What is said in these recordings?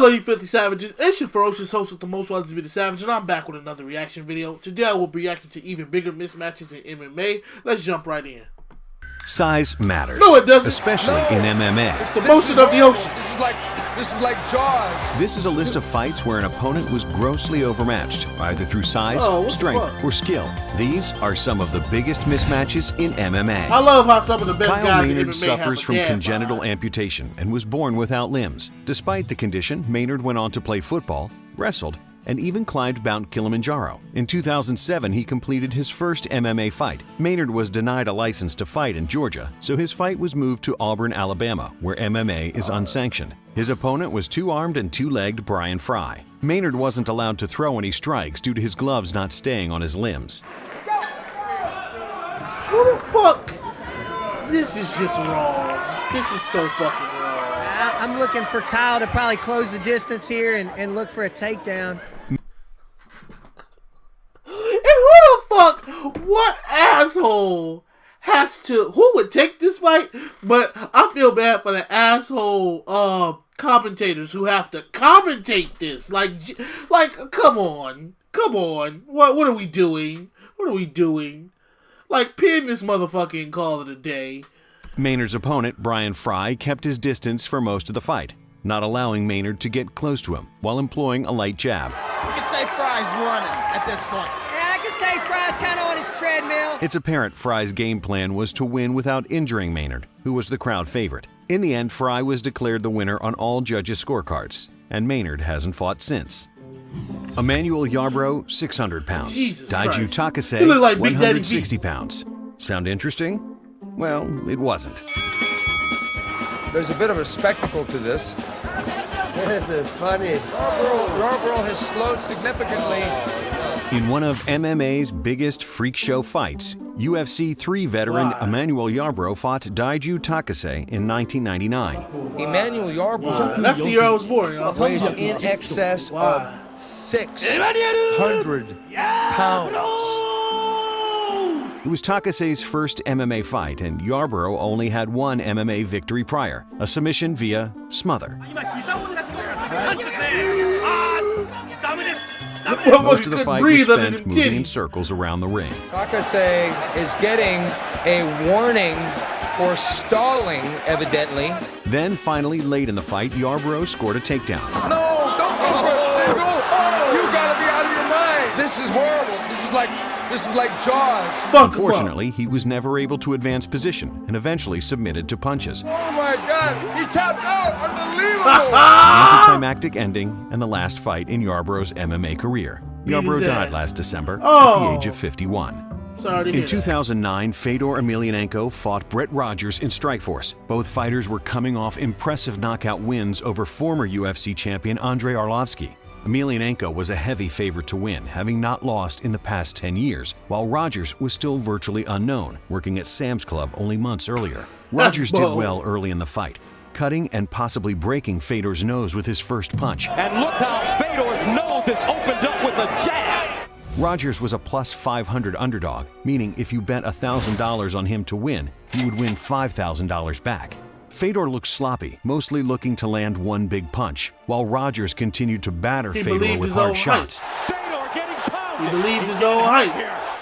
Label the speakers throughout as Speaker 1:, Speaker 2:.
Speaker 1: love you 50 Savages. It's your ferocious host with the most wanted to be the Savage, and I'm back with another reaction video. Today I will be reacting to even bigger mismatches in MMA. Let's jump right in.
Speaker 2: Size matters.
Speaker 1: No, it doesn't.
Speaker 2: Especially in MMA.
Speaker 1: It's the motion of the ocean.
Speaker 3: This is like Jaws.
Speaker 2: This is a list of fights where an opponent was grossly overmatched, either through size, strength, or skill. These are some of the biggest mismatches in MMA.
Speaker 1: I love how some of the best
Speaker 2: Kyle
Speaker 1: guys
Speaker 2: Maynard
Speaker 1: in MMA
Speaker 2: suffers from congenital
Speaker 1: bod.
Speaker 2: amputation and was born without limbs. Despite the condition, Maynard went on to play football, wrestled, and even climbed Mount Kilimanjaro. In 2007, he completed his first MMA fight. Maynard was denied a license to fight in Georgia, so his fight was moved to Auburn, Alabama, where MMA is unsanctioned. His opponent was two-armed and two-legged Brian Fry. Maynard wasn't allowed to throw any strikes due to his gloves not staying on his limbs.
Speaker 1: What the fuck? This is just wrong. This is so fucking wrong.
Speaker 4: I'm looking for Kyle to probably close the distance here and look for a takedown.
Speaker 1: And who the fuck, what asshole has to, who would take this fight? But I feel bad for the asshole commentators who have to commentate this. Like, come on. What are we doing? Like, pin this motherfucker and call it a day.
Speaker 2: Maynard's opponent, Brian Fry, kept his distance for most of the fight, not allowing Maynard to get close to him while employing a light jab.
Speaker 3: You can say Fry's running at this point.
Speaker 4: Yeah, I can say Fry's kind of on his treadmill.
Speaker 2: It's apparent Fry's game plan was to win without injuring Maynard, who was the crowd favorite. In the end, Fry was declared the winner on all judges' scorecards, and Maynard hasn't fought since. Emmanuel Yarbrough, 600 pounds. Daiju Takase,
Speaker 1: like
Speaker 2: 160 pounds. Sound interesting? Well, it wasn't.
Speaker 3: There's a bit of a spectacle to this.
Speaker 5: This is funny.
Speaker 3: Yarbrough has slowed significantly.
Speaker 2: In one of MMA's biggest freak show fights, UFC 3 veteran Emmanuel Yarbrough fought Daiju Takase in 1999.
Speaker 3: Emmanuel Yarbrough
Speaker 1: That's the year I was born, y'all.
Speaker 3: weighs in excess of 600 pounds.
Speaker 2: It was Takase's first MMA fight, and Yarbrough only had one MMA victory prior, a submission via smother. Most of the fight was spent moving in circles around the ring.
Speaker 3: Takase is getting a warning for stalling, evidently.
Speaker 2: Then, finally, late in the fight, Yarbrough scored a takedown.
Speaker 3: No, don't go for a single. You gotta be out of your mind. This is horrible. This is like Jaws.
Speaker 2: Unfortunately, he was never able to advance position and eventually submitted to punches.
Speaker 3: Oh my God, he tapped out. Unbelievable.
Speaker 2: An anticlimactic ending and the last fight in Yarbrough's MMA career. Yarbrough died last December at the age of 51. In 2009, Fedor Emelianenko fought Brett Rogers in Strikeforce. Both fighters were coming off impressive knockout wins over former UFC champion Andrei Arlovsky. Emelianenko was a heavy favorite to win, having not lost in the past 10 years, while Rogers was still virtually unknown, working at Sam's Club only months earlier. Rogers did well early in the fight, cutting and possibly breaking Fedor's nose with his first punch.
Speaker 6: And look how Fedor's nose is opened up with a jab!
Speaker 2: Rogers was a plus 500 underdog, meaning if you bet $1,000 on him to win, you would win $5,000 back. Fedor looked sloppy, mostly looking to land one big punch, while Rogers continued to batter Fedor with hard shots.
Speaker 6: Fedor getting pounded!
Speaker 1: He believed his own height.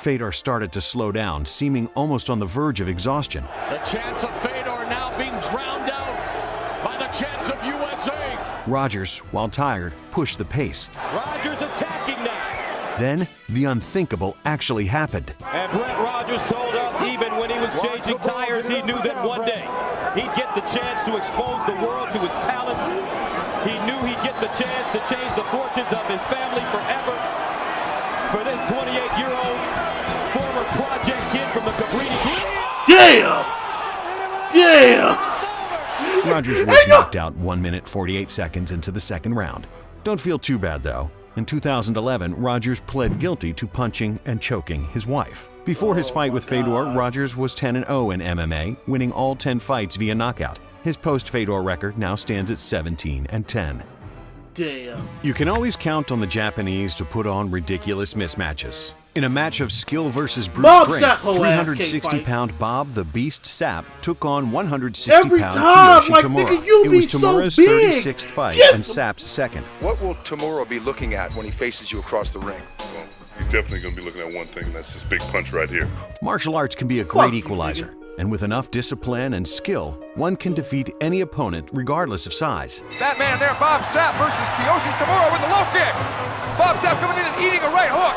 Speaker 2: Fedor started to slow down, seeming almost on the verge of exhaustion.
Speaker 6: The chance of Fedor now being drowned out by the chance of USA.
Speaker 2: Rogers, while tired, pushed the pace.
Speaker 6: Rogers attacking now.
Speaker 2: Then, the unthinkable actually happened.
Speaker 6: And Brett Rogers told us even when he was changing tires, he knew that one day he'd get the chance to expose the world to his talents. He knew he'd get the chance to change the fortunes of his family forever. For this 28-year-old former project kid from the Cabrini.
Speaker 1: Damn!
Speaker 2: Rogers was knocked out 1 minute 48 seconds into the second round. Don't feel too bad though. In 2011, Rogers pled guilty to punching and choking his wife. Before his fight with Fedor, Rogers was 10-0 in MMA, winning all 10 fights via knockout. His post-Fedor record now stands at 17-10.
Speaker 1: Damn.
Speaker 2: You can always count on the Japanese to put on ridiculous mismatches. In a match of skill versus brute
Speaker 1: Bob
Speaker 2: strength,
Speaker 1: Sapp whole ass can't
Speaker 2: 360-pound Bob the Beast Sapp took on
Speaker 1: Every
Speaker 2: 160-pound
Speaker 1: time,
Speaker 2: Kiyoshi
Speaker 1: like,
Speaker 2: Tamura.
Speaker 1: nigga, you
Speaker 2: It
Speaker 1: be
Speaker 2: was
Speaker 1: so
Speaker 2: Tamura's
Speaker 1: big.
Speaker 2: 36th fight
Speaker 1: Just-
Speaker 2: and Sapp's second.
Speaker 3: What will Tamura be looking at when he faces you across the ring?
Speaker 7: Well, he's definitely going to be looking at one thing, and that's this big punch right here.
Speaker 2: Martial arts can be a
Speaker 1: Fuck
Speaker 2: great
Speaker 1: you,
Speaker 2: equalizer, and with enough discipline and skill, one can defeat any opponent regardless of size.
Speaker 3: That man there, Bob Sapp versus Kiyoshi Tamura with the low kick. Bob Sapp coming in and eating a right hook.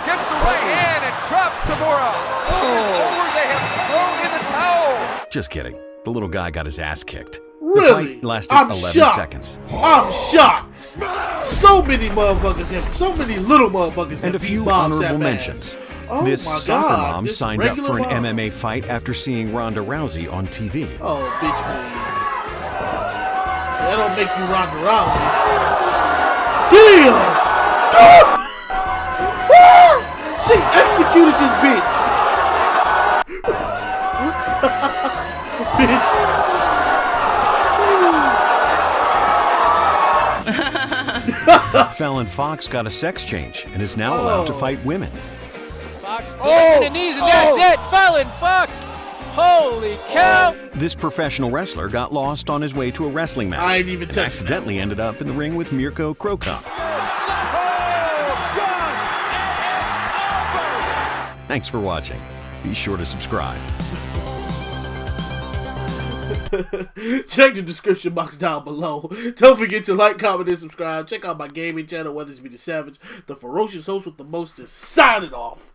Speaker 3: Gets the right hand and drops Tamura. Over, they have thrown in the towel.
Speaker 2: Just kidding. The little guy got his ass kicked.
Speaker 1: Really?
Speaker 2: The fight lasted
Speaker 1: I'm
Speaker 2: 11
Speaker 1: shocked.
Speaker 2: seconds.
Speaker 1: I'm shocked. So many motherfuckers have, so many little motherfuckers
Speaker 2: And
Speaker 1: have
Speaker 2: a few
Speaker 1: beat Bob
Speaker 2: honorable
Speaker 1: Sapp
Speaker 2: mentions.
Speaker 1: ass. Oh
Speaker 2: This
Speaker 1: my
Speaker 2: soccer
Speaker 1: God,
Speaker 2: mom
Speaker 1: this
Speaker 2: signed up
Speaker 1: regular
Speaker 2: for an
Speaker 1: mom.
Speaker 2: MMA fight after seeing Ronda Rousey on TV.
Speaker 1: Oh, bitch, please. That don't make you Ronda Rousey. Damn! Ah! She executed this bitch. Bitch.
Speaker 2: Fallon Fox got a sex change and is now allowed to fight women.
Speaker 8: Fox on the knees, and that's it. Fallon Fox. Holy cow!
Speaker 2: This professional wrestler got lost on his way to a wrestling match
Speaker 1: I ain't even
Speaker 2: and
Speaker 1: touching
Speaker 2: accidentally ended up in the ring with Mirko Krokop. Thanks for watching. Be sure to subscribe.
Speaker 1: Check the description box down below. Don't forget to like, comment, and subscribe. Check out my gaming channel, WEATHERSBY the Savage, the ferocious host with the most, is signing off.